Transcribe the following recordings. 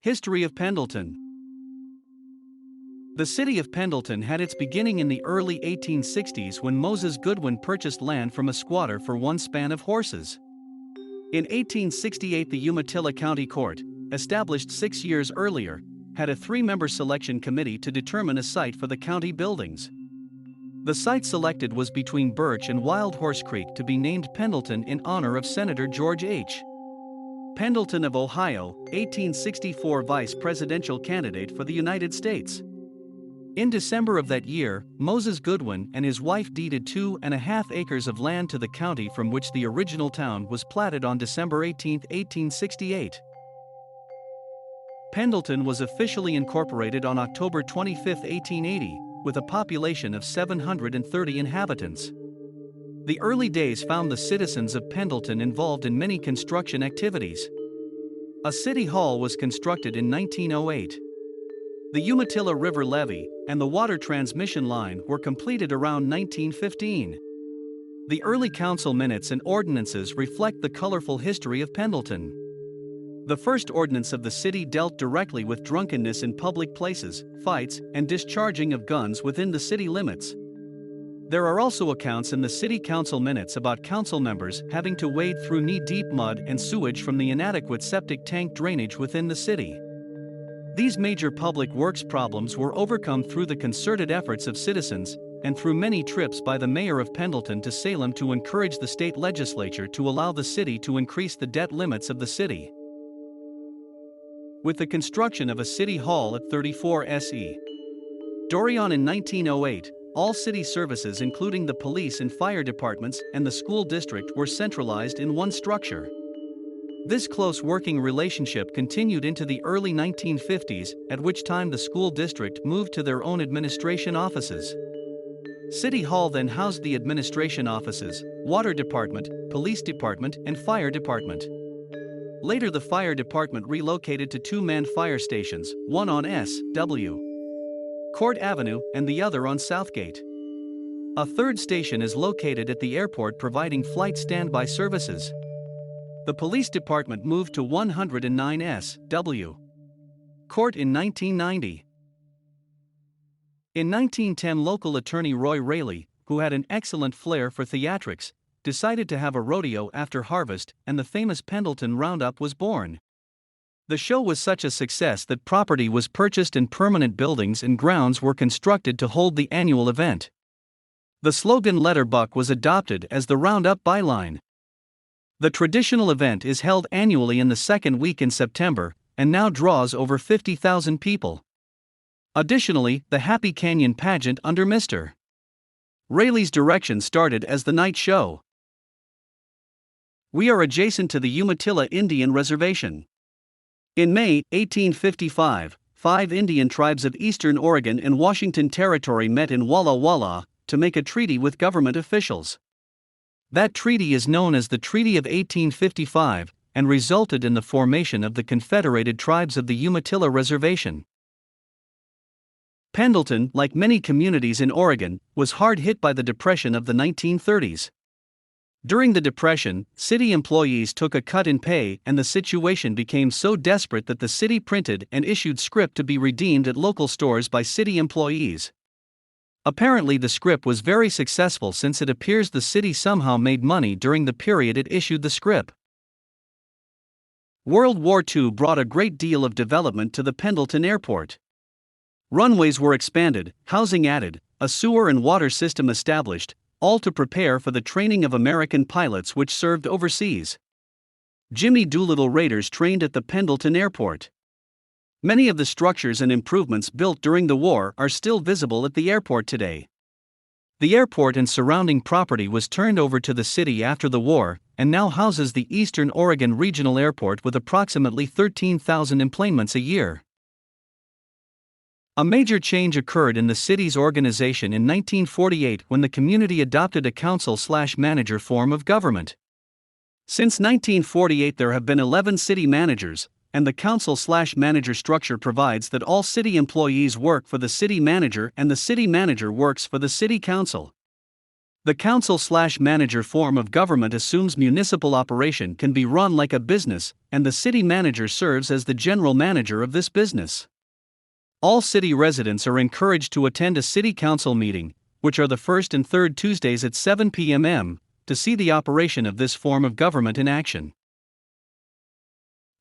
History of Pendleton. The city of Pendleton had its beginning in the early 1860s when Moses Goodwin purchased land from a squatter for one span of horses. In 1868, the Umatilla County Court, established 6 years earlier, had a 3-member selection committee to determine a site for the county buildings. The site selected was between Birch and Wild Horse Creek to be named Pendleton in honor of Senator George H. Pendleton of Ohio, 1864 vice presidential candidate for the United States. In December of that year, Moses Goodwin and his wife deeded 2.5 acres of land to the county from which the original town was platted on December 18, 1868. Pendleton was officially incorporated on October 25, 1880, with a population of 730 inhabitants. The early days found the citizens of Pendleton involved in many construction activities. A city hall was constructed in 1908. The Umatilla River levee and the water transmission line were completed around 1915. The early council minutes and ordinances reflect the colorful history of Pendleton. The first ordinance of the city dealt directly with drunkenness in public places, fights, and discharging of guns within the city limits. There are also accounts in the city council minutes about council members having to wade through knee-deep mud and sewage from the inadequate septic tank drainage within the city. These major public works problems were overcome through the concerted efforts of citizens, and through many trips by the mayor of Pendleton to Salem to encourage the state legislature to allow the city to increase the debt limits of the city. With the construction of a city hall at 34 S.E. Dorion in 1908, all city services including the police and fire departments and the school district were centralized in one structure. This close working relationship continued into the early 1950s, at which time the school district moved to their own administration offices. City Hall then housed the administration offices, water department, police department, and fire department. Later the fire department relocated to 2-man fire stations, one on S.W. Court Avenue and the other on Southgate. A third station is located at the airport providing flight standby services. The police department moved to 109 S.W. Court in 1990. In 1910, local attorney Roy Raley, who had an excellent flair for theatrics, decided to have a rodeo after harvest, and the famous Pendleton Roundup was born. The show was such a success that property was purchased and permanent buildings and grounds were constructed to hold the annual event. The slogan "Letterbuck" was adopted as the Roundup byline. The traditional event is held annually in the second week in September, and now draws over 50,000 people. Additionally, the Happy Canyon pageant under Mr. Raley's direction started as the night show. We are adjacent to the Umatilla Indian Reservation. In May 1855, 5 Indian tribes of eastern Oregon and Washington Territory met in Walla Walla to make a treaty with government officials. That treaty is known as the Treaty of 1855 and resulted in the formation of the Confederated Tribes of the Umatilla Reservation. Pendleton, like many communities in Oregon, was hard hit by the Depression of the 1930s. During the Depression, city employees took a cut in pay and the situation became so desperate that the city printed and issued scrip to be redeemed at local stores by city employees. Apparently the scrip was very successful since it appears the city somehow made money during the period it issued the scrip. World War II brought a great deal of development to the Pendleton Airport. Runways were expanded, housing added, a sewer and water system established, all to prepare for the training of American pilots which served overseas. Jimmy Doolittle Raiders trained at the Pendleton Airport. Many of the structures and improvements built during the war are still visible at the airport today. The airport and surrounding property was turned over to the city after the war, and now houses the Eastern Oregon Regional Airport with approximately 13,000 enplanements a year. A major change occurred in the city's organization in 1948 when the community adopted a council/manager form of government. Since 1948 there have been 11 city managers, and the council/manager structure provides that all city employees work for the city manager and the city manager works for the city council. The council/manager form of government assumes municipal operation can be run like a business, and the city manager serves as the general manager of this business. All city residents are encouraged to attend a city council meeting, which are the first and third Tuesdays at 7 p.m., to see the operation of this form of government in action.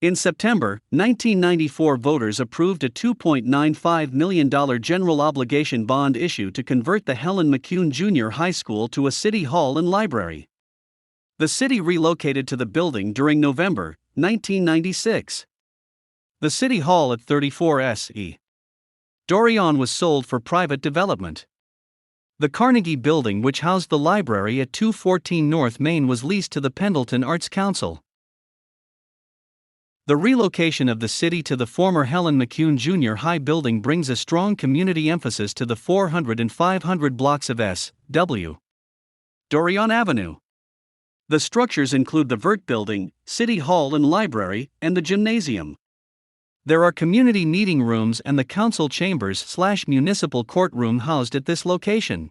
In September 1994, voters approved a $2.95 million general obligation bond issue to convert the Helen McCune Junior High School to a city hall and library. The city relocated to the building during November 1996. The City Hall at 34 S.E. Dorion was sold for private development. The Carnegie Building, which housed the library at 214 North Main, was leased to the Pendleton Arts Council. The relocation of the city to the former Helen McCune Junior High building brings a strong community emphasis to the 400 and 500 blocks of S.W. Dorion Avenue. The structures include the Vert Building, City Hall and Library, and the gymnasium. There are community meeting rooms and the council chambers/municipal courtroom housed at this location.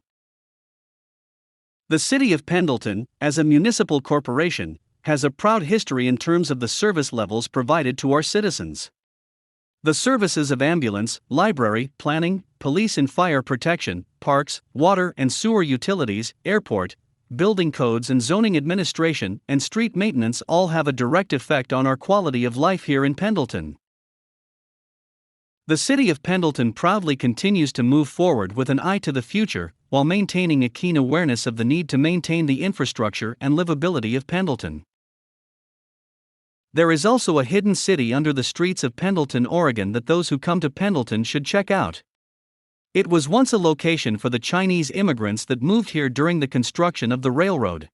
The City of Pendleton, as a municipal corporation, has a proud history in terms of the service levels provided to our citizens. The services of ambulance, library, planning, police and fire protection, parks, water and sewer utilities, airport, building codes and zoning administration, and street maintenance all have a direct effect on our quality of life here in Pendleton. The City of Pendleton proudly continues to move forward with an eye to the future, while maintaining a keen awareness of the need to maintain the infrastructure and livability of Pendleton. There is also a hidden city under the streets of Pendleton, Oregon that those who come to Pendleton should check out. It was once a location for the Chinese immigrants that moved here during the construction of the railroad.